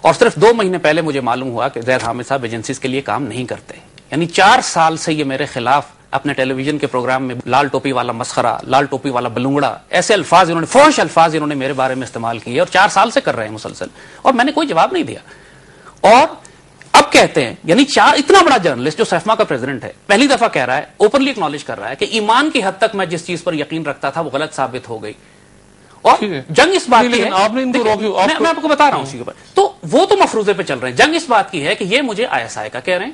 اور صرف 2 مہینے پہلے مجھے معلوم ہوا کہ زید حامد صاحب ایجنسیز کے لیے کام نہیں کرتے. یعنی 4 سال سے یہ میرے خلاف اپنے ٹیلی ویژن کے پروگرام میں لال ٹوپی والا مسخرہ، لال ٹوپی والا بلونگڑا، ایسے الفاظ انہوں نے، فحش الفاظ انہوں نے میرے بارے میں استعمال کیے، اور 4 سال سے کر رہے ہیں مسلسل، اور میں نے کوئی جواب نہیں دیا. اور اب کہتے ہیں، یعنی اتنا بڑا جرنلسٹ جو سیفما کا پریزیڈنٹ ہے، پہلی دفعہ کہہ رہا ہے، اوپنلی اکنالج کر رہا ہے کہ ایمان کی حد تک میں جس چیز پر یقین رکھتا تھا وہ غلط ثابت ہو گئی. اور جنگ اس بات کی ہے، میں آپ کو بتا رہا ہوں اسی کے اوپر، تو وہ تو مفروضے پہ چل رہے ہیں. جنگ اس بات کی ہے کہ یہ مجھے ISI کا کہہ رہے ہیں،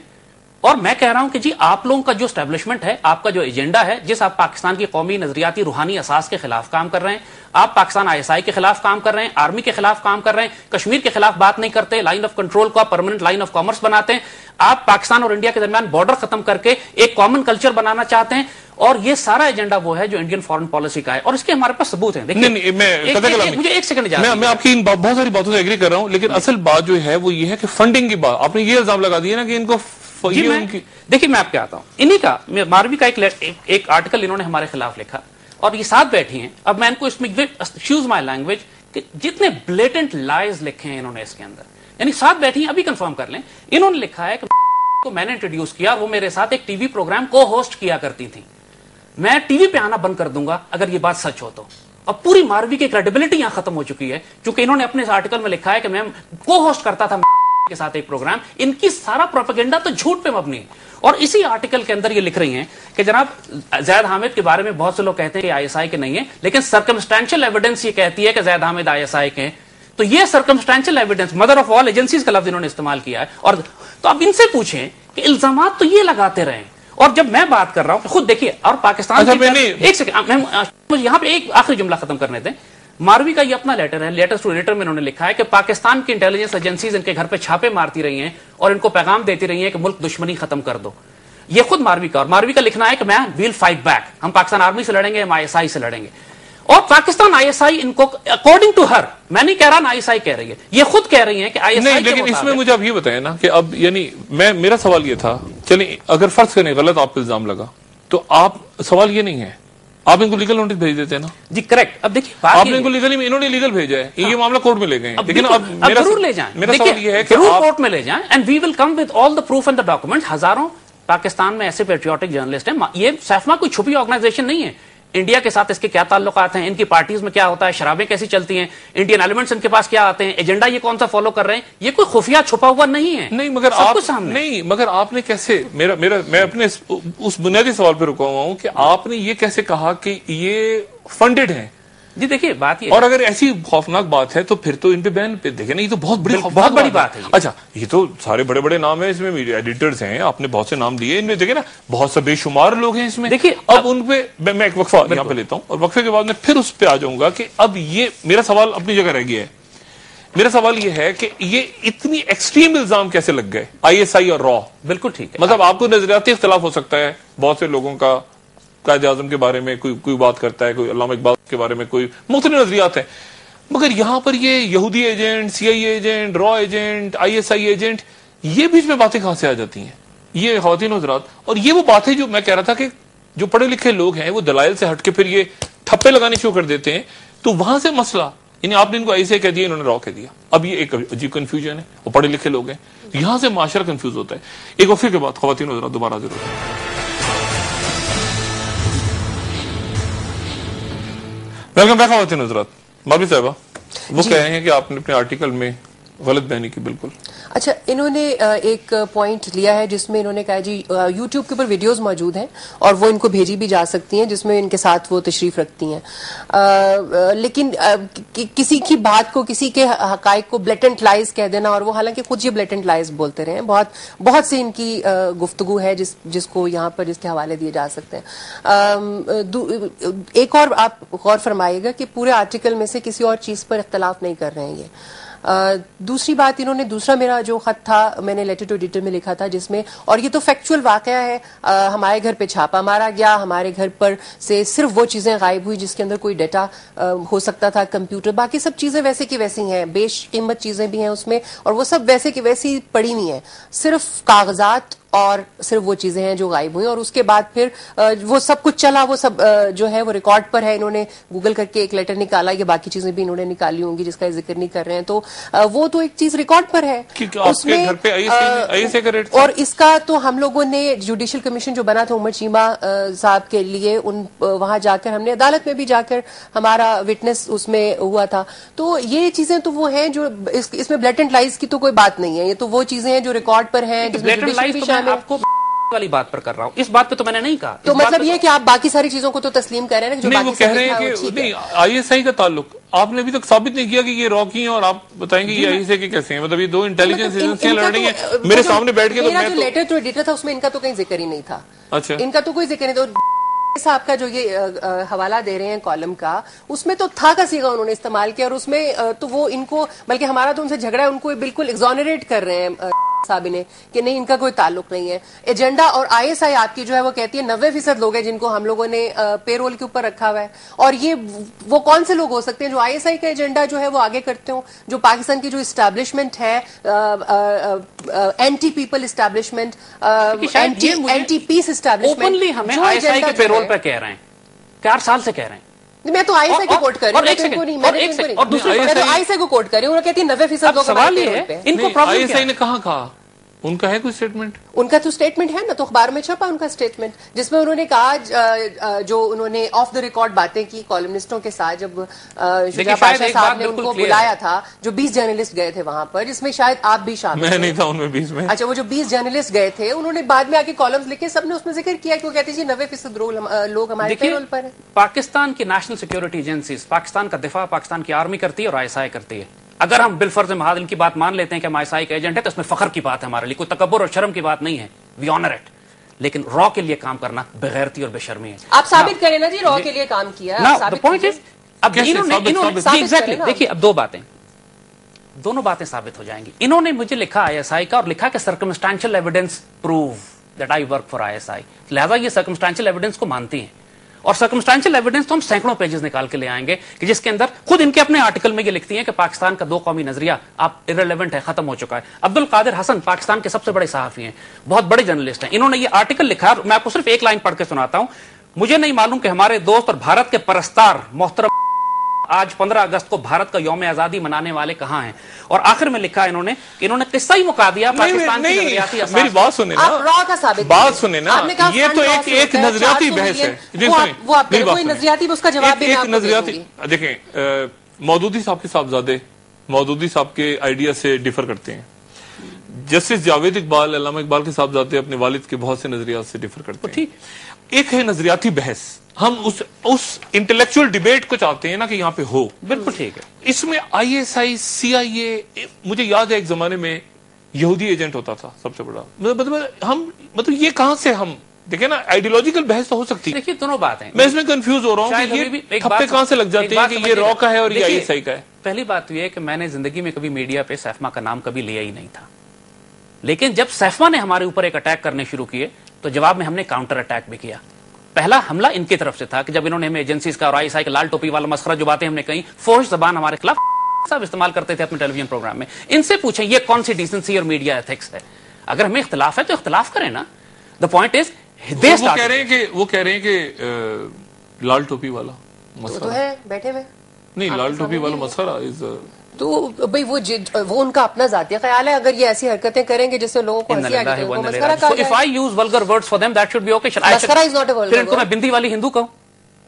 اور میں کہہ رہا ہوں کہ جی آپ لوگوں کا جو اسٹیبلشمنٹ ہے، آپ کا جو ایجنڈا ہے، جس آپ پاکستان کی قومی نظریاتی روحانی اساس کے خلاف کام کر رہے ہیں، آپ پاکستان ISI کے خلاف کام کر رہے ہیں، آرمی کے خلاف کام کر رہے ہیں، کشمیر کے خلاف بات نہیں کرتے، لائن آف کنٹرول کو پرماننٹ لائن آف کامرس بناتے ہیں، آپ پاکستان اور انڈیا کے درمیان بارڈر ختم کر کے ایک کامن کلچر بنانا چاہتے ہیں، اور یہ سارا ایجنڈا وہ ہے جو انڈین فارن پالیسی کا ہے، اور اس کے ہمارے پاس ثبوت ہیں. مجھے ایک سیکنڈ، میں آپ کی بہت ساری باتوں سے ایگری کر رہا ہوں، لیکن اصل بات جو ہے وہ یہ ہے کہ فنڈنگ کی بات آپ نے یہ الزام لگا دیا نا کہ ان کو دیکھیے میں آپ کے آتا ہوں، انہی کا ماروی کا ایک آرٹیکل انہوں نے ہمارے خلاف لکھا، اور یہ ساتھ بیٹھی ہیں. اب میں ان کو اس میں چوز مائی لینگویج کہ جتنے بلیٹنٹ لائز لکھے ہیں انہوں نے اس کے اندر، یعنی ساتھ بیٹھی ہیں، ابھی کنفرم کر لیں. انہوں نے لکھا ہے کہ کو میں نے انٹروڈیوس کیا، وہ میرے ساتھ ایک ٹی وی پروگرام کو ہوسٹ کیا کرتی تھی، میں ٹی وی پہ آنا بند کر دوں گا اگر یہ بات سچ ہو تو. اب پوری ماروی کی کریڈیبلٹی یہاں ختم ہو چکی ہے، کیونکہ انہوں نے اپنے آرٹیکل میں لکھا ہے کہ میں کو ہوسٹ کرتا تھا کے ساتھ ایک پروگرام. ان کی سارا پروپیگنڈا تو جھوٹ پہ مبنی ہے. اور اسی آرٹیکل کے اندر یہ لکھ رہی ہیں کہ جناب زید حامد کے بارے میں بہت سے لوگ کہتے ہیں کہ ISI کے نہیں ہیں، لیکن سرکمسٹینشل ایویڈنس یہ کہتی ہے کہ زید حامد ISI کے ہیں. تو یہ circumstantial evidence, mother of all agencies کا لفظ انہوں نے استعمال کیا ہے. اور تو اب ان سے پوچھیں کہ الزامات تو یہ لگاتے رہے، اور جب میں بات کر رہا ہوں خود دیکھیے، اور پاکستان ایک سیکنڈ مجھے یہاں پہ ایک آخری جملہ ختم کرنے دیں. ماروی کا یہ اپنا لیٹر ہے، لیٹر ٹو ایڈیٹر میں انہوں نے لکھا ہے کہ پاکستان کی انٹیلیجنس ایجنسیز ان کے گھر پہ چھاپے مارتی رہی ہیں اور ان کو پیغام دیتی رہی ہیں کہ ملک دشمنی ختم کر دو. یہ خود ماروی کا، اور ماروی کا لکھنا ہے کہ میں ویل فائٹ بیک، ہم پاکستان آرمی سے لڑیں گے، ہم ISI سے لڑیں گے. اور پاکستان ISI ان کو اکارڈنگ ٹو ہر، میں نہیں کہہ رہا نا ISI کہہ رہی ہے، یہ خود کہہ رہی ہیں کہ ISI نہیں. لیکن اس میں مجھے اب یہ بتائیں نا کہ اب یعنی میرا سوال یہ تھا، چلیں اگر فرض کریں غلط آپ پہ الزام لگا تو آپ سوال یہ نہیں ہے، آپ ان کو لیگل نوٹس بھیج دیتے ہیں نا. جی کریکٹ. اب دیکھیے آپ نے ان کو لیگلی، انہوں نے لیگل بھیجا ہے، یہ معاملہ کورٹ میں لے گئے، لیکن اب ضرور لے جائیں، میرا سوال یہ ہے کہ ضرور کورٹ میں لے جائیں، and we will come with all the proof and the document. ہزاروں پاکستان میں ایسے پیٹریوٹک جرنلسٹ ہیں. یہ سیفما کوئی چھپی آرگنائزیشن نہیں ہے. انڈیا کے ساتھ اس کے کیا تعلقات ہیں، ان کی پارٹیز میں کیا ہوتا ہے، شرابیں کیسی چلتی ہیں، انڈین ایلیمنٹس ان کے پاس کیا آتے ہیں، ایجنڈا یہ کون سا فالو کر رہے ہیں، یہ کوئی خفیہ چھپا ہوا نہیں ہے. نہیں مگر آپ نے کیسے، میں اپنے اس بنیادی سوال پہ رکا ہوا ہوں کہ آپ نے یہ کیسے کہا کہ یہ فنڈڈ ہیں. جی دیکھیے بات یہ، اور اگر ایسی خوفناک بات ہے تو پھر تو ان پہ بین پہ دیکھیں نا، یہ تو بہت بڑی بات ہے. اچھا یہ تو سارے بڑے بڑے نام ہیں اس میں، ایڈیٹرز ہیں، آپ نے بہت سے نام دیے، ان میں دیکھیں نا بہت سے بے شمار لوگ ہیں اس میں. دیکھیے اب ان پہ میں ایک وقفہ یہاں پہ لیتا ہوں، اور وقفے کے بعد میں پھر اس پہ آ جاؤں گا کہ اب یہ میرا سوال اپنی جگہ رہ گیا ہے. میرا سوال یہ ہے کہ یہ اتنی ایکسٹریم الزام کیسے لگ گئے ISI اور را. بالکل ٹھیک ہے، مطلب آپ کو نظریاتی اختلاف ہو سکتا ہے، بہت سے لوگوں کا قائد اعظم کے بارے میں کوئی بات کرتا ہے، کوئی علامہ اقبال کے بارے میں کوئی مختلف نظریات ہیں، مگر یہاں پر یہ یہودی ایجنٹ، CIA ایجنٹ، را ایجنٹ، ISI ایجنٹ، یہ بیچ میں باتیں کہاں سے آ جاتی ہیں یہ خواتین و حضرات. اور یہ وہ باتیں جو میں کہہ رہا تھا کہ جو پڑھے لکھے لوگ ہیں وہ دلائل سے ہٹ کے پھر یہ ٹھپے لگانے شروع کر دیتے ہیں، تو وہاں سے مسئلہ، یعنی آپ نے ان کو ISI کہہ دیا، انہوں نے را کہہ دیا. اب یہ ایک عجیب کنفیوژن ہے، وہ پڑھے لکھے لوگ ہیں، یہاں سے معاشرہ کنفیوز ہوتا ہے. ایک وقفے کے بعد خواتین و حضرات دوبارہ حاضر ہوتے ہیں. ویلکم بیک خواتین حضرات. مولوی صاحبہ وہ کہہ رہے ہیں کہ آپ نے اپنے آرٹیکل میں غلط بیانی کی. بالکل. اچھا انہوں نے ایک پوائنٹ لیا ہے جس میں انہوں نے کہا جی یوٹیوب کے اوپر ویڈیوز موجود ہیں اور وہ ان کو بھیجی بھی جا سکتی ہیں جس میں ان کے ساتھ وہ تشریف رکھتی ہیں، لیکن کسی کی بات کو، کسی کے حقائق کو بلیٹنٹ لائز کہہ دینا، اور وہ حالانکہ خود یہ بلیٹنٹ لائز بولتے رہے ہیں. بہت سی ان کی گفتگو ہے جس کو یہاں پر جس کے حوالے دیے جا سکتے ہیں. ایک اور آپ غور فرمائیے گا کہ پورے آرٹیکل میں سے کسی اور چیز پر اختلاف نہیں کر رہے ہیں یہ. دوسری بات انہوں نے، دوسرا میرا جو خط تھا میں نے لیٹر ٹو ایڈیٹر میں لکھا تھا جس میں، اور یہ تو فیکچوئل واقعہ ہے، ہمارے گھر پہ چھاپا مارا گیا، ہمارے گھر پر سے صرف وہ چیزیں غائب ہوئی جس کے اندر کوئی ڈیٹا ہو سکتا تھا، کمپیوٹر، باقی سب چیزیں ویسے کی ویسی ہیں، بیش قیمت چیزیں بھی ہیں اس میں، اور وہ سب ویسے کی ویسی پڑی ہوئی ہیں، صرف کاغذات اور صرف وہ چیزیں ہیں جو غائب ہوئی, اور اس کے بعد پھر وہ سب کچھ چلا, وہ سب جو ہے وہ ریکارڈ پر ہے. انہوں نے گوگل کر کے ایک لیٹر نکالا, یہ باقی چیزیں بھی انہوں نے نکالی ہوں گی جس کا ذکر نہیں کر رہے ہیں, تو وہ تو ایک چیز ریکارڈ پر ہے. اس میں اور اس کا تو ہم لوگوں نے جوڈیشل کمیشن جو بنا تھا عمر چیمہ صاحب کے لیے, وہاں جا کر ہم نے عدالت میں بھی جا کر ہمارا وٹنس اس میں ہوا تھا. تو یہ چیزیں تو وہ ہیں جو اس میں بلیٹنٹ لائز کی تو کوئی بات نہیں ہے, یہ تو وہ چیزیں ہیں جو ریکارڈ پر ہیں. آپ کو والی بات پر کر رہا ہوں, اس بات پہ تو میں نے نہیں کہا. تو مطلب یہ کہ آپ باقی ساری چیزوں کو تو تسلیم کر رہے ہیں, جو نہیں, وہ کہہ رہے ہیں کہ نہیں آئی ایس آئی کا تعلق آپ نے ابھی تک ثابت نہیں کیا کہ یہ راکی ہیں, اور آپ بتائیں گے یہ آئی ایس آئی کے کیسے ہیں. مطلب یہ دو انٹیلیجنس ایجنسیاں لڑ رہی ہیں میرے سامنے بیٹھ کے. تو میرا جو لیٹر ٹو ایڈیٹر تھا اس میں ان کا تو کہیں ذکر ہی نہیں تھا. اچھا, ان کا تو کوئی ذکر نہیں تھا. صاحب کا جو یہ حوالہ دے رہے ہیں کالم کا, اس میں تو تھا کا سیگا انہوں نے استعمال کیا, اور اس میں تو وہ ان کو, بلکہ ہمارا تو ان سے جھگڑا ہے, ان کو بالکل ایگزونریٹ کر رہے ہیں صاحب نے کہ نہیں ان کا کوئی تعلق نہیں ہے. ایجنڈا اور آئی ایس آئی آپ کی جو ہے وہ کہتی ہے 90% لوگ ہیں جن کو ہم لوگوں نے پے رول کے اوپر رکھا ہوا ہے, اور یہ وہ کون سے لوگ ہو سکتے ہیں جو آئی ایس آئی کا ایجنڈا جو ہے وہ آگے کرتے ہوں, جو پاکستان کی جو اسٹیبلشمنٹ ہے, اینٹی پیپل اسٹیبلشمنٹ, اینٹی پیس اسٹیبلشمنٹ, ہمیں آئی ایس آئی کے پے رول پہ کہہ رہے ہیں, 4 سال سے کہہ رہے ہیں. میں تو آئی ایس آئی کو کوٹ کر رہی ہوں, میں تو آئی ایس آئی کو کوٹ کر رہی ہوں, وہ کہتی ہے 90% لوگ. سوال یہ ہے ان کو آئی ایس آئی نے کہاں کہا, ان کا ہے کوئی اسٹیٹمنٹ؟ ان کا تو اسٹیٹمنٹ ہے نا, تو اخبار میں چھپا ان کا اسٹیٹمنٹ, جس میں انہوں نے کہا, جو انہوں نے آف دا ریکارڈ باتیں کی کالمنسٹوں کے ساتھ جب شجاع پاشا صاحب نے ان کو بلایا تھا, جو 20 جرنلسٹ گئے تھے وہاں پر, جس میں شاید آپ بھی شامل میں نہیں تھا ان میں 20 میں. اچھا, وہ جو 20 جرنلسٹ گئے تھے انہوں نے بعد میں آ کے کالمز لکھے, سب نے اس میں ذکر کیا کہ وہ کہتے ہیں 90% لوگ ہمارے پے رول پر ہیں. پاکستان کی نیشنل سیکورٹی ایجنسیز پاکستان کا دفاع پاکستان کی آرمی کرتی ہے اور آئی ایس آئی کرتی ہے. اگر ہم بالفرض محال ان کی بات مان لیتے ہیں کہ ہم آئی ایس آئی کا ایجنٹ ہے, تو اس میں فخر کی بات ہے ہمارے لیے, کوئی تکبر اور شرم کی بات نہیں ہے, وی آنر اٹ. لیکن را کے لیے کام کرنا بغیرتی اور بے شرمی ہے. آپ ثابت کریں نا جی, را کے لیے کام کیا. دیکھیے اب دونوں باتیں ثابت ہو جائیں گی. انہوں نے مجھے لکھا آئی ایس آئی کا, اور لکھا کہ circumstantial evidence prove that I work for I S I, لہذا یہ سرکمسٹانشل ایویڈنس کو مانتی ہیں. اور سرکمسٹانشل ایویڈنس تو ہم سینکڑوں پیجز نکال کے لے آئیں گے, کہ جس کے اندر خود ان کے اپنے آرٹیکل میں یہ لکھتی ہیں کہ پاکستان کا 2 قومی نظریہ اب ارریلیونٹ ہے, ختم ہو چکا ہے. عبد القادر حسن پاکستان کے سب سے بڑے صحافی ہیں, بہت بڑے جرنلسٹ ہیں, انہوں نے یہ آرٹیکل لکھا, اور میں آپ کو صرف ایک لائن پڑھ کے سناتا ہوں. مجھے نہیں معلوم کہ ہمارے دوست اور بھارت کے پرستار محترم آج 15 اگست کو بھارت کا یوم آزادی منانے والے کہاں ہیں. اور آخر میں لکھا انہوں نے کہ انہوں نے قصہ ہی مکا دیا پاکستان کی نظریاتی اساس. میری بات سنیں نا, بات سنیں نا, یہ تو ایک نظریاتی بحث ہے. وہ آپ کوئی نظریاتی اس کا جواب بھی ایک نظریاتی. دیکھیں, مودودی صاحب کے صاحبزادے مودودی صاحب کے آئیڈیا سے ڈیفر کرتے ہیں. جسٹس جاوید اقبال, علامہ اقبال کے صاحبزادے اپنے والد کے بہت سے نظریات سے ڈیفر کرتے ہیں. ایک ہے نظریاتی بحث, ہم اس انٹلیکچوئل ڈیبیٹ کو چاہتے ہیں نا کہ یہاں پہ ہو. بالکل ٹھیک ہے. اس میں آئی ایس آئی, سی آئی اے, مجھے یاد ہے ایک زمانے میں یہودی ایجنٹ ہوتا تھا سب سے بڑا. مطلب یہ کہاں سے ہم دیکھیں نا, آئیڈیولوجیکل بحث تو ہو سکتی ہے. دیکھیے دونوں باتیں, میں اس میں کنفیوز ہو رہا ہوں کہ یہ تھپے کہاں سے لگ جاتے ہیں کہ یہ را کا ہے اور یہ آئی ایس آئی کا ہے. پہلی بات یہ ہے کہ میں نے زندگی میں کبھی میڈیا پہ سیفما کا نام کبھی لیا ہی نہیں تھا, لیکن جب سیفما نے ہمارے اوپر ایک اٹیک کرنے شروع کیے تو جواب میں ہم نے کاؤنٹر اٹیک بھی کیا. پہلا حملہ ان کی طرف سے تھا کہ جب انہوں نے ہمیں ایجنسیز کا اور آئی ایس آئی کا لال ٹوپی والا مسخرہ جو باتیں ہم نے کہیں, فوش زبان ہمارے خلاف صاحب استعمال کرتے تھے اپنے ٹیلی ویژن پروگرام میں. ان سے پوچھیں یہ کون سی ڈیسنسی اور میڈیا ایتھکس ہے؟ اگر ہمیں اختلاف ہے تو اختلاف کریں نا. دا پوائنٹ از وہ کہہ رہے ہیں کہ لال ٹوپی والا مسخرہ ہے, بیٹھے ہوئے نہیں, لال ٹوپی والا مسخرہ تو بھئی وہ ان کا اپنا ذاتی خیال ہے. اگر یہ ایسی حرکتیں کریں گے جس سے لوگوں کو ہنسی آ جائے تو مسخرہ کہا جائے. If I use vulgar words for them, that should be okay. مسخرہ is not a vulgar word. پھر ان کو میں بندی والی ہندو کہوں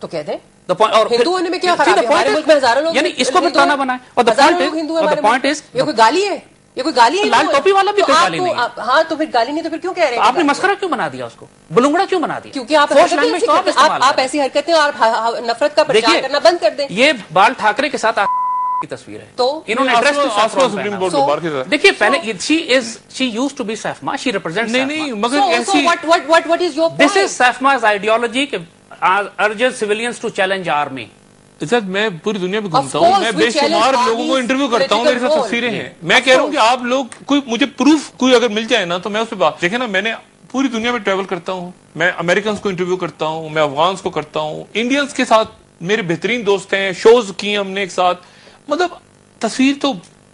تو کہہ دیں. ہندو ہونے میں کیا خراب ہے؟ ہمارے ملک میں ہزاروں لوگ, یعنی اس کو بھی تانا بنائے. اور ہزاروں لوگ ہندو ہیں ہمارے ملک. یہ کوئی گالی ہے؟ یہ کوئی گالی ہے؟ لال ٹوپی والا بھی کوئی گالی نہیں. ہاں تو پھر گالی نہیں تو پھر کیوں کہہ رہے ہیں؟ آپ نے مسخرہ کیوں بنا دیا, اس کو بلنگڑا کیوں بنا دیا؟ کیونکہ آپ ایسی حرکتیں اور نفرت کا پرچار کرنا بند کر دیں. یہ بال ٹھاکرے کے ساتھ کی تصویر ہے, تو انہوں نے دیکھیے پہلے she used to be SAFMA, she represents نہیں مگر ایسی what is your point? This is SAFMA's ideology کہ urges civilians to challenge army. میں پوری دنیا میں گھومتا ہوں, میں بے شمار لوگوں کو انٹرویو کرتا ہوں, میرے ساتھ تصویریں ہیں. میں کہہ رہا ہوں کہ آپ لوگ کوئی مجھے پروف کوئی اگر مل جائے نا تو میں اس پہ بات. دیکھیں نا, میں نے پوری دنیا میں ٹریول کرتا ہوں, میں امریکنز کو انٹرویو کرتا ہوں, میں افغانز کو کرتا ہوں, انڈینز کے ساتھ میرے بہترین دوست ہیں, شوز کی ہم نے ایک ساتھ. مطلب تصویر تو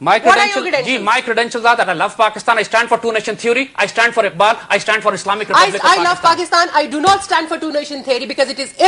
My credentials are that I love Pakistan. I stand for two-nation theory. I stand for Iqbal. I stand for Islamic Republic of Pakistan. I love Pakistan. I do not stand for two-nation theory because it is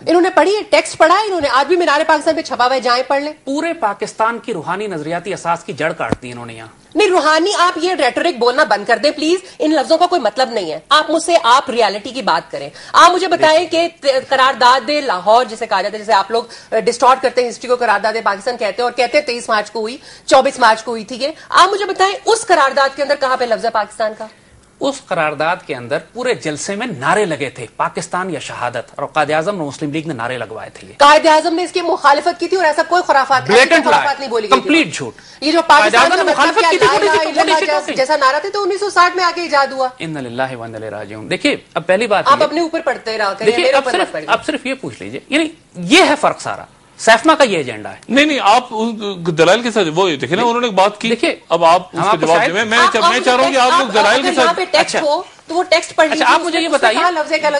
انہوں نے پڑھی ہے, text پڑھا ہے انہوں نے, آج بھی مینار پاکستان پہ چھپا ہوا ہے, جائیں پڑھ لیں. پورے پاکستان کی روحانی نظریاتی اساس کی جڑ کاٹ دی انہوں نے یہاں. نہیں, روحانی آپ یہ ریٹورک بولنا بند کر دیں پلیز, ان لفظوں کا کوئی مطلب نہیں ہے. آپ مجھ سے آپ ریالٹی کی بات کریں. آپ مجھے بتائیں کہ قرارداد لاہور جسے کہا جاتا ہے, جسے آپ لوگ ڈسٹارٹ کرتے ہیں ہسٹری کو, قرارداد پاکستان کہتے ہیں اور کہتے ہیں 23 مارچ کو ہوئی, 24 مارچ کو ہوئی تھی. آپ مجھے بتائیں اس قرارداد کے اندر کہاں پہ لفظ ہے پاکستان کا؟ اس قرارداد کے اندر پورے جلسے میں نعرے لگے تھے, پاکستان یا شہادت, اور قائد اعظم اور مسلم لیگ نے نعرے لگوائے تھے. قائد اعظم نے اس کی مخالفت کی تھی اور ایسا کوئی خرافات نہیں بولی گئی, کمپلیٹ جھوٹ. یہ جو پاکستان کا مطلب کیا جیسا نعرہ تھے تو 1960 میں آ کے ایجاد ہوا. ان للہ و انا الیہ راجعون. دیکھیے اب پہلی بات آپ اپنے اوپر پڑھتے رہا کریں, اب صرف یہ پوچھ لیجئے, یعنی یہ ہے فرق سارا. سیفما کا یہ ایجنڈا ہے. نہیں آپ دلائل کے ساتھ وہ دیکھیں نا, انہوں نے بات کی, اب آپ اس کا جواب دیں. میں چاہ رہا ہوں کہ آپ لوگ دلائل کے ساتھ ٹیکسٹ ہو تو وہ ٹیکسٹ پڑھ لیجیے. آپ مجھے یہ بتائیے, میں چاہ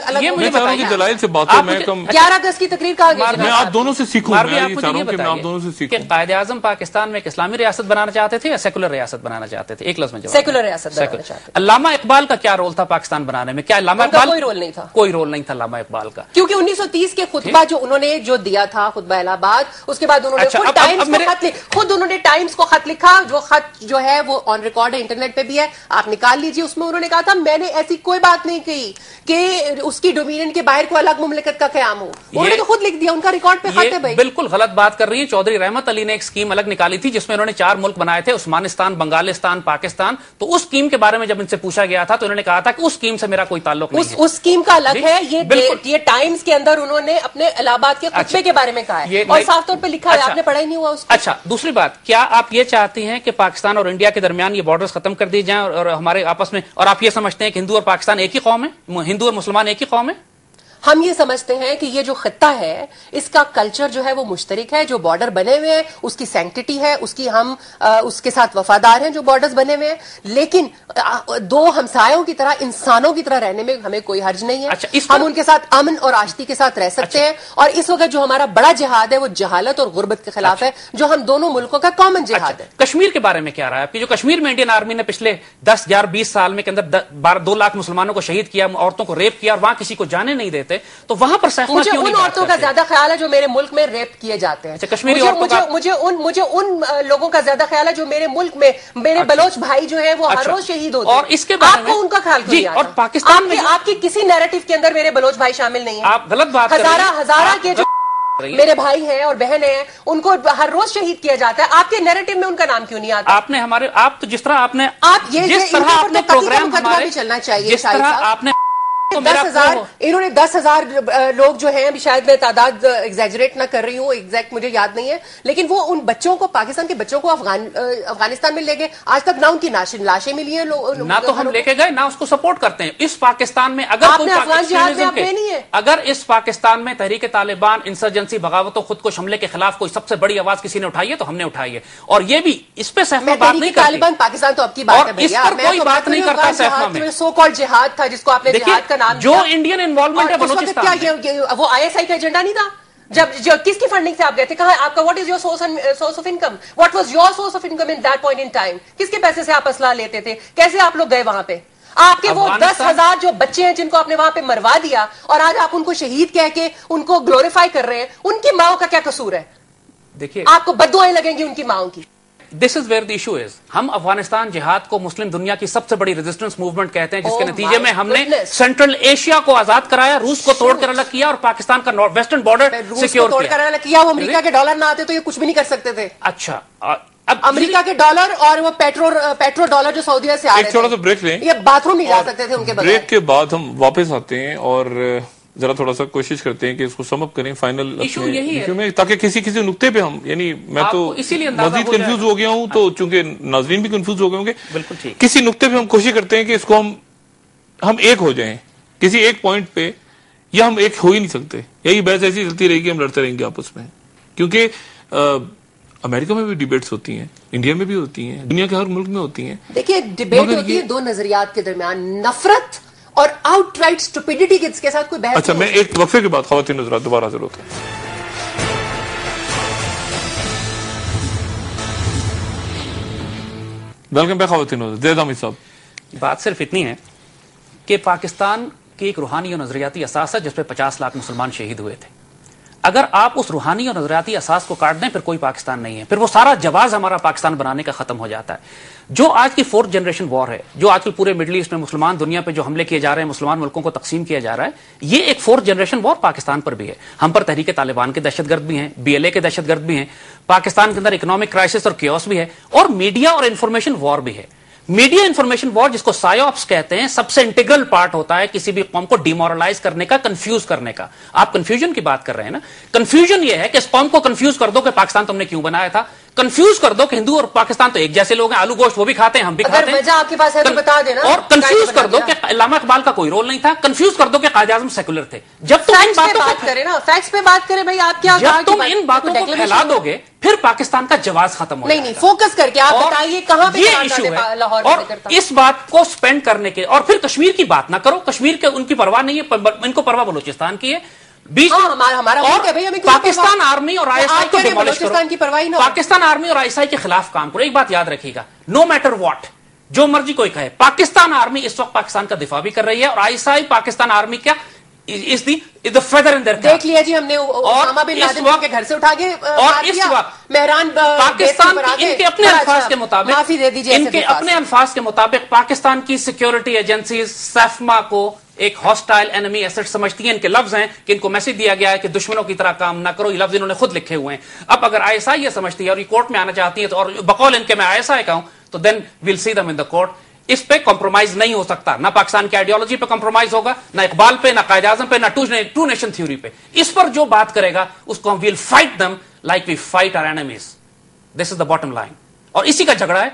رہا ہوں کہ دلائل سے بات ہے. میں 11 اگست کی تقریر کہاں گئی, میں آپ دونوں سے سیکھوں. میں یہ چاہ رہا ہوں کہ میں آپ دونوں سے سیکھوں. قائد اعظم پاکستان میں ایک اسلامی ریاست بنانا چاہتے تھے یا سیکولر ریاست بنانا چاہتے تھے؟ ایک لفظ میں جواب. سیکولر ریاست بنانا چاہتے تھے. علامہ اقبال کا کیا رول تھا پاکستان بنانے میں؟ کیا علامہ اقبال کوئی رول نہیں تھا؟ کوئی رول نہیں تھا علامہ اقبال کا, کیونکہ 1930 کے خطبہ جو انہوں نے جو دیا تھا, خطبہ الہ آباد, اس کے بعد انہوں نے خود انہوں نے ٹائمز کو خط لکھا, جو خط جو ہے وہ آن ریکارڈ ہے, انٹرنیٹ پہ بھی ہے, آپ نکال لیجیے. اس میں انہوں نے کہا تھا میں نے ایسی کوئی بات نہیں کی کہ اس کی ڈومینین کے باہر کوئی الگ مملکت کا قیام ہو. انہوں نے تو خود لکھ دیا, ان کا ریکارڈ پہ خط ہے بھائی. بالکل غلط بات کر رہی ہیں. چودھری رحمت علی نے ایک اسکیم الگ نکالی تھی جس میں انہوں نے 4 ملک بنائے تھے, عثمانستان, بنگالستان, پاکستان. تو اس اسکیم کے بارے میں جب ان سے پوچھا گیا تھا تو انہوں نے کہا تھا کہ اس اسکیم سے میرا کوئی تعلق نہیں ہے. اس اسکیم کا الگ ہے. یہ ٹائمز کے اندر انہوں نے اپنے الہ آباد کے خطبے کے بارے میں کہا ہے اور صاف طور پہ لکھا ہے, آپ نے پڑھا ہی نہیں ہوا اس کو. اچھا, دوسری بات, کیا آپ یہ چاہتی ہیں کہ پاکستان اور انڈیا کے درمیان یہ بارڈرز ختم کر دی جائیں اور ہمارے آپس میں, اور آپ یہ سمجھتے ہیں کہ ہندو اور پاکستان ایک ہی قوم ہے, ہندو اور مسلمان ایک ہی قوم ہے؟ ہم یہ سمجھتے ہیں کہ یہ جو خطہ ہے اس کا کلچر جو ہے وہ مشترک ہے. جو بارڈر بنے ہوئے ہیں اس کی سینکٹیٹی ہے, اس کی ہم اس کے ساتھ وفادار ہیں جو بارڈرز بنے ہوئے ہیں, لیکن دو ہمسایوں کی طرح, انسانوں کی طرح رہنے میں ہمیں کوئی حرج نہیں ہے. ہم ان کے ساتھ امن اور آشتی کے ساتھ رہ سکتے ہیں. اور اس وقت جو ہمارا بڑا جہاد ہے وہ جہالت اور غربت کے خلاف ہے, جو ہم دونوں ملکوں کا کامن جہاد ہے. کشمیر کے بارے میں کیا رہا ہے آپ کی؟ جو کشمیر میں انڈین آرمی نے پچھلے 10 11 20 سال میں کے اندر 2 لاکھ مسلمانوں کو شہید کیا, عورتوں کو ریپ کیا اور وہاں کسی کو جانے نہیں دیتے, تو وہاں پر مجھے ان عورتوں کا زیادہ خیال ہے جو میرے ملک میں ریپ کیے جاتے ہیں. مجھے ان لوگوں کا زیادہ خیال ہے جو میرے ملک میں میرے بلوچ بھائی جو ہیں وہ ہر روز شہید ہوتے ہیں. اور اس کے بعد آپ کو ان کا خیال کیوں نہیں آتا؟ اور پاکستان میں آپ کی کسی نیریٹو کے اندر میرے بلوچ بھائی شامل نہیں ہیں. آپ غلط بات کر رہے ہیں. ہزارہ کے جو میرے بھائی ہیں اور بہنیں ہیں ان کو ہر روز شہید کیا جاتا ہے. آپ کے نیریٹو میں ان کا نام کیوں نہیں آتا؟ آپ نے ہمارے, آپ تو جس طرح آپ نے, جس طرح آپ نے پروگرام ہمارے چلنا چاہیے, جس طرح آپ نے 10,000 انہوں نے 10,000 لوگ جو ہیں, ابھی شاید میں تعداد ایگزیجریٹ نہ کر رہی ہوں, ایگزیکٹ مجھے یاد نہیں ہے, لیکن وہ ان بچوں کو, پاکستان کے بچوں کو افغانستان میں لے گئے. آج تک نہ ان کی لاشیں ملی ہیں. نہ تو ہم لے کے گئے, نہ اس کو سپورٹ کرتے ہیں. اس پاکستان میں اگر اگر اس پاکستان میں تحریک طالبان, انسرجنسی, بغاوتوں, خود کو حملے کے خلاف کوئی سب سے بڑی آواز کسی نے اٹھائی ہے تو ہم نے اٹھائی ہے. اور یہ بھی اس پہ سیفما بات نہیں کرتی. طالبان پاکستان تو اب کی بات ہے, اس پر کوئی بات نہیں کرتا. سیفما میں سو کالڈ جہاد تھا جس کو آپ نے جہاد کا نام جو انڈین انوالومنٹ ہے بلوچستان میں, وہ آئی ایس آئی کا ایجنڈا نہیں تھا. جب کس کی فنڈنگ سے آپ گئے تھے؟ کہاں آپ کا what is your source of income? What was your source of income in that point in time? کس کے پیسے سے آپ اسلحہ لیتے تھے؟ کیسے آپ لوگ گئے وہاں پہ؟ آپ کے وہ 10,000 جو بچے ہیں جن کو آپ نے وہاں پہ مروا دیا اور آج آپ ان کو شہید کہہ کے ان کو گلوریفائی کر رہے ہیں, ان کی ماؤں کا کیا قصور ہے؟ دیکھیے آپ کو بددعائیں لگیں گی ان کی ماؤں کی. This is where the issue is. ہم افغانستان جہاد کو مسلم دنیا کی سب سے بڑی ریزسٹنس موومنٹ کہتے ہیں, جس کے نتیجے میں ہم نے سینٹرل ایشیا کو آزاد کرایا, روس کو توڑ کر الگ کیا اور پاکستان کا ویسٹرن بارڈر سیکیور کیا. وہ امریکہ کے ڈالر نہ آتے تو یہ کچھ بھی نہیں کر سکتے تھے. اچھا, اب امریکہ کے ڈالر اور وہ پیٹرو ڈالر جو سعودیہ سے آ رہے تھے, چھوٹا سا بریک لیں, یہ باتھ روم نہیں جا سکتے تھے ان کے بغیر. بریک کے بعد ہم واپس آتے ہیں اور ذرا تھوڑا سا کوشش کرتے ہیں کہ اس کو سم اپ کریں فائنل ایشو میں, تاکہ کسی نقطے پہ ہم, یعنی میں تو مزید کنفیوز ہو گیا ہوں, تو چونکہ ناظرین بھی کنفیوز ہو گئے ہوں گے, بالکل کسی نقطے پہ ہم کوشش کرتے ہیں کہ اس کو ہم ایک ہو جائیں کسی ایک پوائنٹ پہ, یا ہم ایک ہو ہی نہیں سکتے, یہی بحث ایسی چلتی رہے گی, ہم لڑتے رہیں گے آپس میں. کیونکہ امریکہ میں بھی ڈیبیٹس ہوتی ہیں, انڈیا میں بھی ہوتی ہیں, دنیا کے ہر ملک میں ہوتی ہیں. دیکھیے ڈیبیٹ ہوتی ہے دو نظریات کے درمیان, نفرت اور آؤٹ رائٹ اسٹوپیڈیٹی کے ساتھ کوئی بحث. اچھا, میں ایک وقفے کے بعد خواتین حضرات دوبارہ حاضر ہوتے ہیں. ویلکم بیک خواتین حضرات. زید حامد صاحب, بات صرف اتنی ہے کہ پاکستان کی ایک روحانی اور نظریاتی اساس ہے جس پہ 50 لاکھ مسلمان شہید ہوئے تھے. اگر آپ اس روحانی اور نظریاتی اساس کو کاٹ دیں پھر کوئی پاکستان نہیں ہے، پھر وہ سارا جواز ہمارا پاکستان بنانے کا ختم ہو جاتا ہے۔ جو آج کی 4th جنریشن وار ہے، جو آج کل پورے مڈل ایسٹ میں مسلمان دنیا پہ جو حملے کیے جا رہے ہیں، مسلمان ملکوں کو تقسیم کیا جا رہا ہے، یہ ایک 4th جنریشن وار پاکستان پر بھی ہے۔ ہم پر تحریک طالبان کے دہشت گرد بھی ہیں، BLA کے دہشت گرد بھی ہیں، پاکستان کے اندر اکنامک کرائسس اور کیوس بھی ہے، اور میڈیا اور انفارمیشن وار بھی ہے۔ میڈیا انفارمیشن وار، جس کو سائیوپس کہتے ہیں، سب سے انٹیگرل پارٹ ہوتا ہے کسی بھی قوم کو ڈیمورلائز کرنے کا، کنفیوز کرنے کا۔ آپ کنفیوژن کی بات کر رہے ہیں نا، کنفیوژن یہ ہے کہ اس قوم کو کنفیوز کر دو کہ پاکستان تم نے کیوں بنایا تھا، کنفیوز کر دو کہ ہندو اور پاکستان تو ایک جیسے لوگ ہیں، آلو گوشت وہ بھی کھاتے ہیں ہم بھی کھاتے ہیں، آپ کے پاس ہے تو بتا دینا، اور کنفیوز کر دو کہ علامہ اقبال کا کوئی رول نہیں تھا، کنفیوز کر دو کہ قائد اعظم سیکولر تھے۔ جب تم ان باتوں بات کریں نا، فیکٹس پہ بات کریں بھائی، آپ کیا جب تم ان باتوں کو پھیلا دو گے پھر پاکستان کا جواز ختم ہو جائے گا۔ نہیں، فوکس کر کے آپ بتائیے کہاں پہ یہ ایشو ہے، اور اس بات کو سپینڈ کرنے کے، اور پھر کشمیر کی بات نہ کرو، کشمیر کے ان کی پرواہ نہیں ہے، ان کو پرواہ بلوچستان کی ہے۔ پاکستان آرمی اور ISI کو ڈیمولش کرو، پاکستان آرمی اور ISI کے خلاف کام کرو۔ ایک بات یاد رکھیے گا، نو میٹر واٹ، جو مرضی کوئی کہے، پاکستان آرمی اس وقت پاکستان کا دفاع بھی کر رہی ہے، اور ISI پاکستان آرمی کیا is the feather in their cap۔ دیکھ لیا جی ہم نے اسامہ بن لادن کے گھر سے اٹھا کے، اور اس وقت مہران پاکستان ان کے اپنے الفاظ کے مطابق، معافی دے دیجیے، ان کے اپنے الفاظ کے مطابق پاکستان کی سیکیورٹی ایجنسیز سیفما کو ایک ہاسٹائل اینمی ایسٹ سمجھتی ہیں۔ ان کے لفظ ہیں کہ ان کو میسج دیا گیا ہے کہ دشمنوں کی طرح کام نہ کرو، یہ لفظ انہوں نے خود لکھے ہوئے ہیں۔ اب اگر ISI یہ سمجھتی ہے اور یہ کورٹ میں آنا چاہتی ہے تو، اور بقول ان کے میں ISI کا ہوں، تو then we'll C them in the court. اس پہ کمپرومائز نہیں ہو سکتا، نہ پاکستان کی آئیڈیالوجی پہ کمپرومائز ہوگا، نہ اقبال پہ، نہ قائد اعظم پہ، نہ ٹو نیشن تھیوری پہ۔ اس پر جو بات کرے گا اس کو ہم we'll fight them like we fight our enemies. This is the bottom line, اور اسی کا جھگڑا ہے،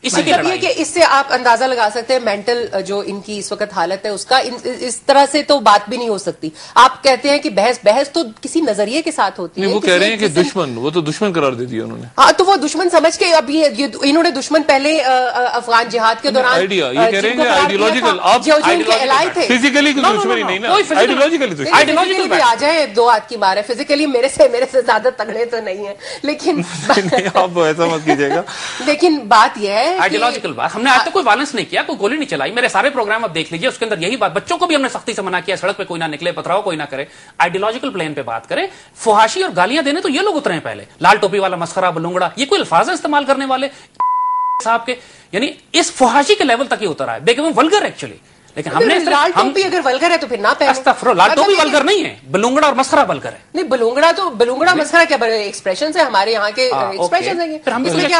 اسی کی مطلب یہ کہ اس سے آپ اندازہ لگا سکتے ہیں مینٹل جو ان کی اس وقت حالت ہے اس کا، اس طرح سے تو بات بھی نہیں ہو سکتی۔ آپ کہتے ہیں کہ بحث تو کسی نظریے کے ساتھ ہوتی ہے۔ وہ کہہ رہے ہیں کہ دشمن، وہ تو دشمن قرار دے دیا انہوں نے۔ ہاں تو وہ دشمن سمجھ کے، اب یہ انہوں نے دشمن پہلے افغان جہاد کے دوران آئیڈیا، یہ کہہ رہے ہیں کہ آئیڈیولوجیکل، آپ تھے فزیکلی دشمنی نہیں نا، آئیڈیولوجیکلی دشمنی بھی آ جائے، دو ہاتھ کی مار ہے، فزیکلی میرے سے زیادہ تگڑے تو نہیں ہیں، لیکن آپ ایسا مت کیجیے گا۔ لیکن بات یہ ہے آئیڈیولوجیکل بات، ہم نے آج تک کوئی وائلنس نہیں کیا، کوئی گولی نہیں چلائی، میرے سارے پروگرام آپ دیکھ لیجیے، اس کے اندر یہی بات، بچوں کو بھی ہم نے سختی سے منع کیا، سڑک پہ کوئی نہ نکلے، پتھراؤ کوئی نہ کرے، آئیڈیولوجیکل پلین پہ بات کرے۔ فحاشی اور گالیاں دینے تو یہ لوگ اترے ہیں پہلے، لال ٹوپی والا، مسخرہ، بلونگڑا، یہ کوئی الفاظ استعمال کرنے والے صاحب کے، یعنی اس فحاشی کے لیول تک ہی اترا ہے، بیکم ولگر ایکچولی۔ لیکن ہم نے لال ٹوپی اگر ولگر ہے تو پھر نہ پہنے۔ استغفر اللہ، لال ٹوپی ولگر نہیں ہے، بلونگڑا اور مسخرہ ولگر ہے۔ نہیں، بلونگڑا مسخرہ کیا بڑے ایکسپریشنز ہیں ہمارے یہاں کے، ایکسپریشنز ہیں،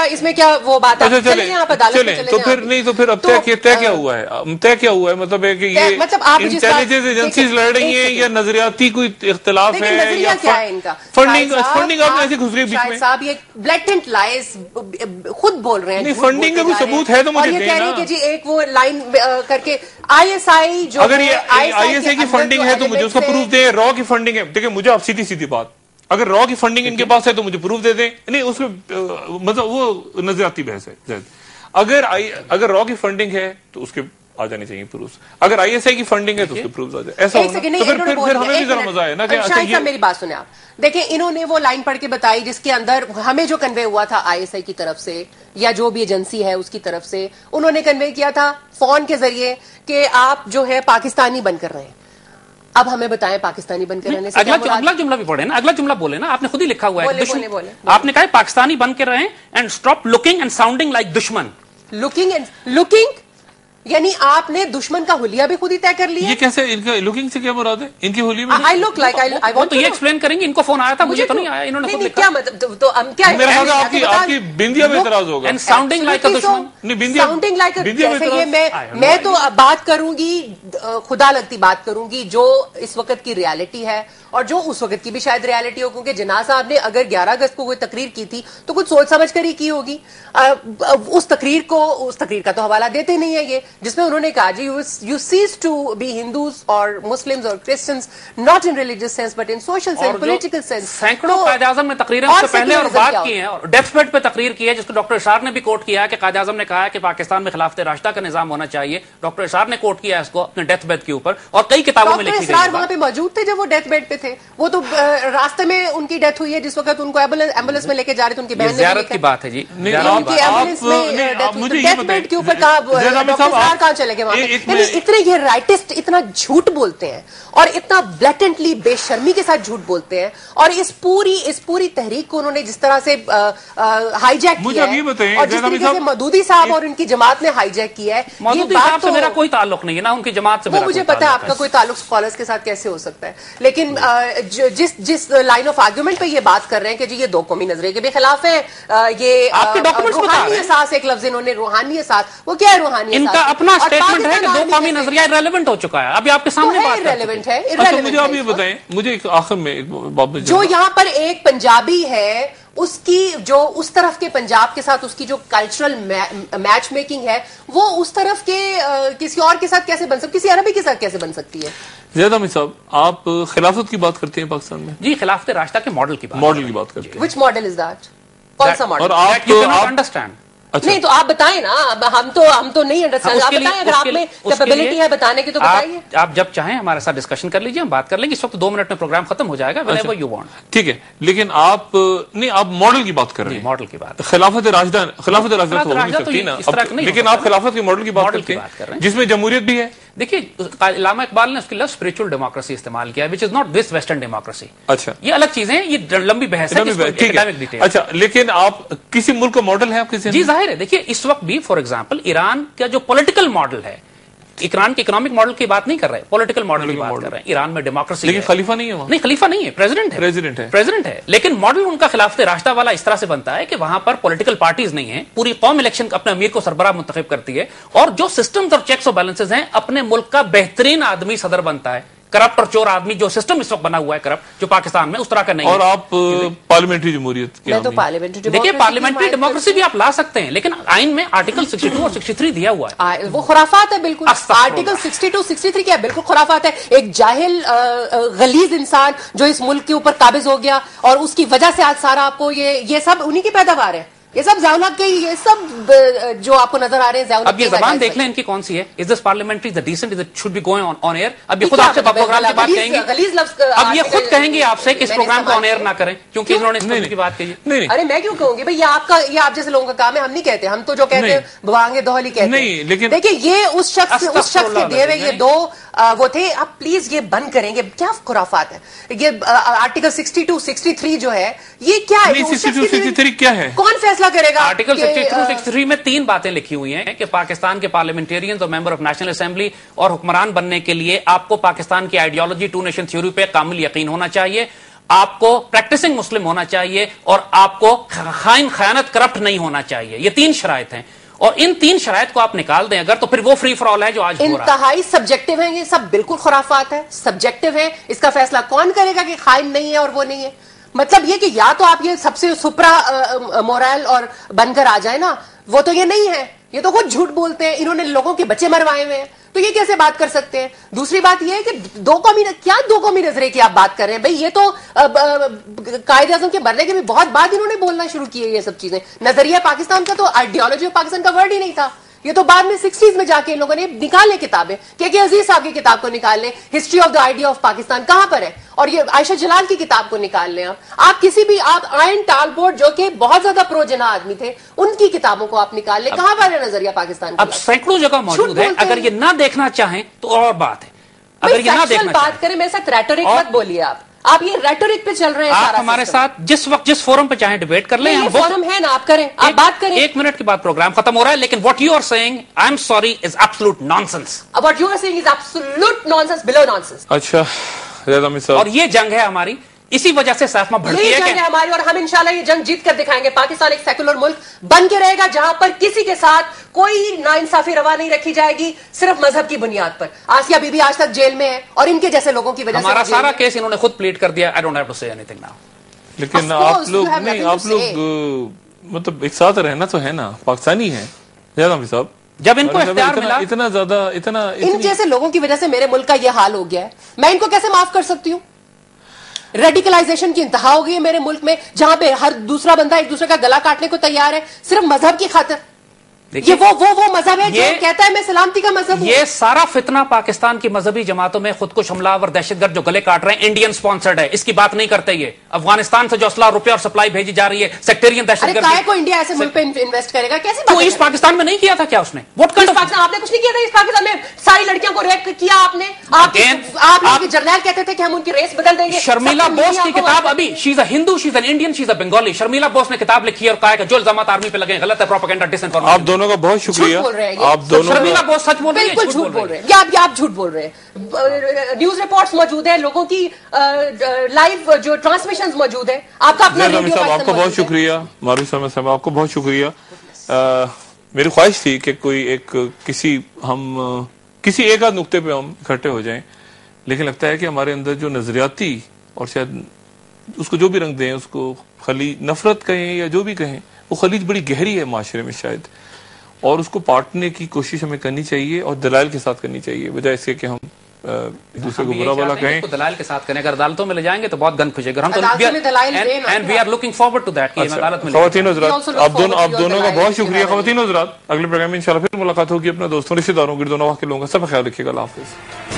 اس میں کیا وہ بات ہے؟ چلیں آپ عدالت میں چلیں، تو پھر نہیں، تو پھر اب طے کیا ہوا ہے؟ مطلب ہے کہ یہ انٹیلیجنس ایجنسیز لڑ رہی ہیں یا نظریاتی کوئی اختلاف ہے، نظریہ کیا ہے ان کا؟ فنڈنگ آپ نے ایسی گھس گئی بیچ میں صاحب، یہ بلیٹنٹ لائز خود بول رہے ہیں، فنڈنگ کا کوئی ثبوت ہے تو مجھے دینا۔ اور یہ کہہ رہے ہیں کہ جی ایک وہ لائن کر کے ISI جو، اگر یہ ISI کی فنڈنگ ہے تو مجھے اس کا پروف دیں، را کی فنڈنگ ہے۔ دیکھیں مجھے آپ سیدھی بات، اگر را کی فنڈنگ ان کے پاس ہے تو مجھے پروف دے دیں، نہیں اس میں مطلب وہ نظریاتی بحث ہے۔ اگر را کی فنڈنگ ہے تو اس کے آ جانی چاہیے پروف، اگر ISI کی فنڈنگ ہے تو اس کے پروف آ جائے، ایسا ہونا تو پھر ہمیں بھی ذرا مزہ آئے نا کہ اچھا میری بات سنیں آپ۔ دیکھیں انہوں نے وہ لائن پڑھ کے بتائی جس کے اندر ہمیں جو کنوے ہوا تھا ISI کی طرف سے یا جو بھی ایجنسی ہے اس کی طرف سے، انہوں نے کنوے کیا تھا فون کے ذریعے کہ آپ جو ہے پاکستانی بن کر رہے ہیں۔ اب ہمیں بتائیں پاکستانی بن کر رہنے سے اگلا جملہ بھی پڑھے نا، اگلا جملہ بولے نا، آپ نے خود ہی لکھا ہوا ہے، آپ نے کہا پاکستانی بن کے رہیں and stop looking and sounding like دشمن۔ لکنگ یعنی آپ نے دشمن کا حلیہ بھی خود ہی طے کر لیا۔ یہ کیسے، ان کا لکنگ سے کیا مراد ہے؟ ان کی ہولی میں I look like I want تو یہ ایکسپلین کریں گے، ان کو فون آیا تھا، مجھے تو نہیں آیا، انہوں نے خود لکھا۔ کیا مطلب، تو ہم کیا میرے خیال میں آپ کی بندیا میں اعتراض ہوگا، اینڈ ساؤنڈنگ لائک اے دشمن، نہیں بندیا، ساؤنڈنگ لائک، جیسے یہ میں تو بات کروں گی، خدا لگتی بات کروں گی جو اس وقت کی ریالٹی ہے اور جو اس وقت کی بھی شاید ریالٹی ہو، کیونکہ جناح صاحب نے اگر 11 اگست کو کوئی تقریر کی تھی تو کچھ سوچ سمجھ کر ہی کی ہوگی۔ اس تقریر کا تو حوالہ دیتے نہیں ہے یہ، جس میں انہوں نے کہا جی you cease to be Hindus or Muslims or Christians not in religious sense but in social sense, political sense۔ سینکڑوں قائد اعظم نے تقریریں اس سے پہلے اور بعد کی ہیں، اور ڈیتھ بیڈ پہ تقریر کی ہے جس کو ڈاکٹر اشار نے بھی کوٹ کیا ہے کہ قائد اعظم نے کہا ہے کہ پاکستان میں خلافت راشدہ کا نظام ہونا چاہیے، ڈاکٹر اشار نے کوٹ کیا ہے اس کو اپنے ڈیتھ بیڈ کے اوپر، اور کئی کتابوں میں لکھی گئی ہے۔ ڈاکٹر وہاں پہ موجود تھے جب وہ ڈیتھ بیڈ پہ تھے، وہ تو راستے میں ان کی ڈیتھ ہوئی ہے جس وقت ان کو ایمبولینس میں لے کے جا رہے تھے، ان کی بہن نے زیارت کی بات ہے جی، ڈیتھ بیڈ کے اوپر کہا کردار کہاں چلے گئے وہاں پہ؟ اتنے یہ رائٹسٹ اتنا جھوٹ بولتے ہیں اور اتنا بلیٹنٹلی بے شرمی کے ساتھ جھوٹ بولتے ہیں، اور اس پوری تحریک کو انہوں نے جس طرح سے ہائی جیک کیا ہے، اور جس طریقے سے مودودی صاحب اور ان کی جماعت نے ہائی جیک کیا ہے، مودودی صاحب سے میرا کوئی تعلق نہیں ہے، نہ ان کی جماعت سے، مجھے پتا ہے آپ کا کوئی تعلق اسکالرس کے ساتھ کیسے ہو سکتا ہے، لیکن جس لائن آف آرگیومنٹ پہ یہ بات کر رہے ہیں کہ جی یہ دو قومی نظریے کے بھی خلاف ہیں، یہ روحانی احساس، ایک لفظ انہوں نے روحانی احساس، وہ کیا ہے روحانی احساس؟ ان کا اپنا اسٹیٹمنٹ ہے کہ دو قومی نظریہ ریلیونٹ ہو چکا ہے، ابھی آپ کے سامنے بات ریلیونٹ ہے۔ مجھے آپ یہ بتائیں، مجے آخر میں جو یہاں پر ایک پنجابی ہے، اس کی جو اس طرف کے پنجاب کے ساتھ اس کی جو کلچرل میچ میکنگ ہے، وہ اس طرف کے کسی اور کے ساتھ کیسے بن سکتی، کسی عربی کے ساتھ کیسے بن سکتی ہے؟ زید احمد صاحب، آپ خلافت کی بات کرتے ہیں پاکستان میں؟ جی، خلافت راشدہ کے ماڈل کی بات کرتے ہیں۔ وچ ماڈل از دیٹ؟ کون سا ماڈل؟ اور آپ انڈرسٹینڈ نہیں تو آپ بتائیں نا، ہم تو نہیں انڈرسٹینڈ، آپ بتائیں، اگر آپ میں کیپیبلٹی ہے بتانے کی تو بتائیے۔ آپ جب چاہیں ہمارے ساتھ ڈسکشن کر لیجیے، ہم بات کر لیں گے، اس وقت 2 منٹ میں پروگرام ختم ہو جائے گا، whenever you want۔ ٹھیک ہے، لیکن آپ ماڈل کی بات کر رہے ہیں، ماڈل کی بات، خلافت راشدہ تو نہیں سکتی نا، لیکن آپ خلافت کے ماڈل کی بات کرتے ہیں جس میں جمہوریت بھی ہے۔ دیکھیے، علامہ اقبال نے اس کے لفظ اسپرچل ڈیموکریسی استعمال کیا، which is not this western democracy۔ اچھا، یہ الگ چیزیں ہیں، یہ لمبی بحث ہے۔ اچھا، لیکن آپ کسی ملک کا ماڈل ہے آپ کسی؟ جی ظاہر ہے، دیکھیے اس وقت بھی فار ایگزامپل ایران کا جو پولیٹیکل ماڈل ہے، ایران کے اکنامک ماڈل کی بات نہیں کر رہے، پولیٹیکل ماڈل کی بات کر رہے ہیں۔ ایران میں ڈیموکریسی، لیکن خلیفہ نہیں ہے وہاں۔ نہیں، خلیفہ نہیں ہے، پریزیڈنٹ ہے، لیکن ماڈل ان کا خلافت راشدہ والا اس طرح سے بنتا ہے کہ وہاں پر پولیٹیکل پارٹیز نہیں ہیں، پوری قوم الیکشن اپنے امیر کو سربراہ منتخب کرتی ہے، اور جو سسٹمز اور چیکس اور بیلنسز ہیں، اپنے ملک کا بہترین آدمی صدر بنتا ہے، کرپٹ اور چور آدمی جو سسٹم اس وقت بنا ہوا ہے کرپٹ، جو پاکستان میں اس طرح کا نہیں ہے۔ اور آپ پارلیمنٹری جمہوریت میں تو پارلیمنٹری دیکھیے، پارلیمنٹری ڈیموکریسی بھی آپ لا سکتے ہیں، لیکن آئین میں آرٹیکل 62 اور 63 دیا ہوا ہے، وہ خرافات ہے بالکل۔ آرٹیکل 62 63 کیا بالکل خرافات ہے۔ ایک جاہل غلیظ انسان جو اس ملک کے اوپر قابض ہو گیا، اور اس کی وجہ سے آج سارا آپ کو یہ سب انہی کی پیداوار ہے، یہ سب ضیاءالحق کے، یہ سب جو آپ کو نظر آ رہے ہیں ضیاءالحق۔ اب یہ زبان دیکھ لیں ان کی کون سی ہے، is this parliamentary, is decent, is it should be going on air. اب یہ خود آپ سے پروگرام کی بات کہیں گے، اب یہ خود کہیں گے آپ سے کہ اس پروگرام کو آن ایئر نہ کریں کیونکہ انہوں نے اس کی بات کہی۔ ارے میں کیوں کہوں گی بھائی، یہ آپ جیسے لوگوں کا کام ہے، ہم نہیں کہتے، ہم تو جو کہتے ہیں بوانگے دوہلی کہتے ہیں۔ دیکھیے یہ اس شخص کے دیے ہوئے یہ دو وہ تھے، آپ پلیز یہ بند کریں گے، کیا خرافات ہے یہ آرٹیکل 62 63 جو ہے، یہ کیا ہے؟ 62 63 کیا ہے؟ کون فیصلہ کرے گا؟ آرٹیکل 63 میں 3 باتیں لکھی ہوئی ہیں کہ پاکستان کے پارلیمنٹیرینز اور ممبر آف نیشنل اسمبلی اور حکمران بننے کے لیے آپ کو پاکستان کی آئیڈیالوجی 2 نیشن تھیوری پہ کامل یقین ہونا چاہیے، آپ کو پریکٹسنگ مسلم ہونا چاہیے، اور آپ کو خیانت کرپٹ نہیں ہونا چاہیے۔ یہ 3 شرائط ہیں، اور ان 3 شرائط کو آپ نکال دیں اگر، تو پھر وہ فری فار آل ہے جو آج ہو رہا ہے۔ انتہائی سبجیکٹو ہیں، یہ سب بالکل خرافات ہے، سبجیکٹو ہے۔ اس کا فیصلہ کون کرے گا کہ خائن نہیں ہے اور وہ نہیں ہے؟ مطلب یہ کہ یا تو آپ یہ سب سے سپرا مورال اور بن کر آ جائیں نا، وہ تو یہ نہیں ہے، یہ تو خود جھوٹ بولتے ہیں، انہوں نے لوگوں کے بچے مروائے ہوئے ہیں، تو یہ کیسے بات کر سکتے ہیں؟ دوسری بات یہ ہے کہ دو قومی نظریے کی آپ بات کر رہے ہیں بھائی، یہ تو قائد اعظم کے مرنے کے بھی بہت بعد انہوں نے بولنا شروع کیے یہ سب چیزیں۔ نظریہ پاکستان کا تو آئیڈیالوجی آف پاکستان کا ورڈ ہی نہیں تھا، یہ تو بعد میں 60s میں جا کے ان لوگوں نے نکالے کتابیں، کہ عزیز صاحب کی کتاب کو نکال لیں، history of the idea of Pakistan کہاں پر ہے، اور یہ عائشہ جلال کی کتاب کو نکال لیں، آپ کسی بھی، آپ آئن ٹالبورٹ جو کہ بہت زیادہ پرو جناح آدمی تھے، ان کی کتابوں کو آپ نکال لیں، کہاں پر ہے نظریہ پاکستان؟ اب سینکڑوں جگہ موجود ہے، اگر یہ نہ دیکھنا چاہیں تو اور بات ہے، اگر یہ نہ دیکھنا بات کریں میرے ساتھ ریٹورک مت بولیے، آپ یہ ریٹورک پہ چل رہے ہیں، آپ ہمارے ساتھ جس وقت جس فورم پہ چاہیں ڈیبیٹ کر لیں، یہ فورم ہے نا، آپ کریں، آپ بات کریں۔ 1 منٹ کے بعد پروگرام ختم ہو رہا ہے، لیکن what you are saying, I'm sorry, is absolute nonsense. What you are saying is absolute nonsense, below nonsense. اچھا زید احمد صاحب، اور یہ جنگ ہے ہماری، اسی وجہ سے سیفما بڑھتی ہے، یہ جنگ ہے ہماری، اور ہم انشاءاللہ یہ جنگ جیت کر دکھائیں گے۔ پاکستان ایک سیکولر ملک بن کے رہے گا جہاں پر کسی کے ساتھ کوئی ناانصافی روا نہیں رکھی جائے گی، صرف مذہب کی بنیاد پر۔ آسیہ بی بی آج تک جیل میں ہے، اور ان کے جیسے لوگوں کی وجہ سے ہمارا سارا کیس انہوں نے خود پلیڈ کر دیا۔ I don't have to say anything now. لیکن آپ لوگ مطلب ایک ساتھ رہنا تو ہے نا، پاکستانی ہیں زید احمد صاحب، جب ان کو اختیار ملا، اتنا زیادہ ان جیسے لوگوں کی وجہ سے میرے ملک کا یہ حال ہو گیا ہے، میں ان کو کیسے معاف کر سکتی ہوں؟ ریڈیکلائزیشن کی انتہا ہو گئی ہے میرے ملک میں، جہاں پہ ہر دوسرا بندہ ایک دوسرے کا گلا کاٹنے کو تیار ہے صرف مذہب کی خاطر۔ یہ وہ مذہب ہے جو کہتا ہے میں سلامتی کا مذہب ہوں. یہ سارا فتنہ پاکستان کی مذہبی جماعتوں میں خود کش حملہ اور دہشت گرد جو گلے کاٹ رہے ہیں انڈین سپانسرڈ ہے. اس کی بات نہیں کرتے. یہ افغانستان سے جو اسلحہ روپے اور سپلائی بھیجی جا رہی ہے سیکٹرین دہشت گرد. کو انڈیا ایسے ملک پہ انویسٹ کرے گا کیسے؟ تو ایسٹ پاکستان میں نہیں کیا تھا کیا اس نے؟ آپ نے کچھ نہیں کیا تھا ایسٹ پاکستان میں. ساری لڑکیوں کو ریپ کیا آپ نے. آپ جرنیل کہتے تھے کہ ہم ان کی ریس بدل دیں گے. شرمیلا بوس کی کتاب ابھی شی از اے ہندو شی از این انڈین شی از اے بنگالی. شرمیلا بوس نے کتاب لکھی اور کہا کہ جو الزامات آرمی پہ لگے غلط ہے پروپیگنڈا ڈس انفارمیشن. آپ دونوں کا بہت شکریہ. آپ دونوں شرمیلا بوس سچ بول رہے ہیں. بالکل جھوٹ بول رہے ہیں. آپ جھوٹ بول رہے ہیں. نیوز رپورٹس موجود ہیں لوگوں کی لائیو جو ٹرانسمیشنز موجود ہیں. آپ کا اپنا ریڈیو صاحب آپ کو بہت شکریہ. معروف صاحب آپ کو بہت شکریہ. میری خواہش تھی کہ کوئی ایک کسی ایک آدھ نقطے پہ ہم اکٹھے ہو جائیں لیکن لگتا ہے کہ ہمارے اندر جو نظریاتی اور شاید اس کو جو بھی رنگ دیں اس کو نفرت کہیں یا جو بھی کہیں وہ خلیج بڑی گہری ہے معاشرے میں شاید اور اس کو پاٹنے کی کوشش ہمیں کرنی چاہیے اور دلائل کے ساتھ کرنی چاہیے بجائے اس کے کہ ہم دوسرے کو برا بھلا کہیں. دلائل کے ساتھ کریں. اگر عدالتوں میں لے جائیں گے تو بہت گن کھجے گا. ہم and we are looking forward to that کہ عدالت میں. خواتین حضرات آپ دونوں کا بہت شکریہ. خواتین حضرات اگلے پروگرام میں انشاءاللہ پھر ملاقات ہوگی. اپنے دوستوں رشتہ داروں گردوں نواح کے لوگوں کا سب خیال رکھیے گا. اللہ حافظ.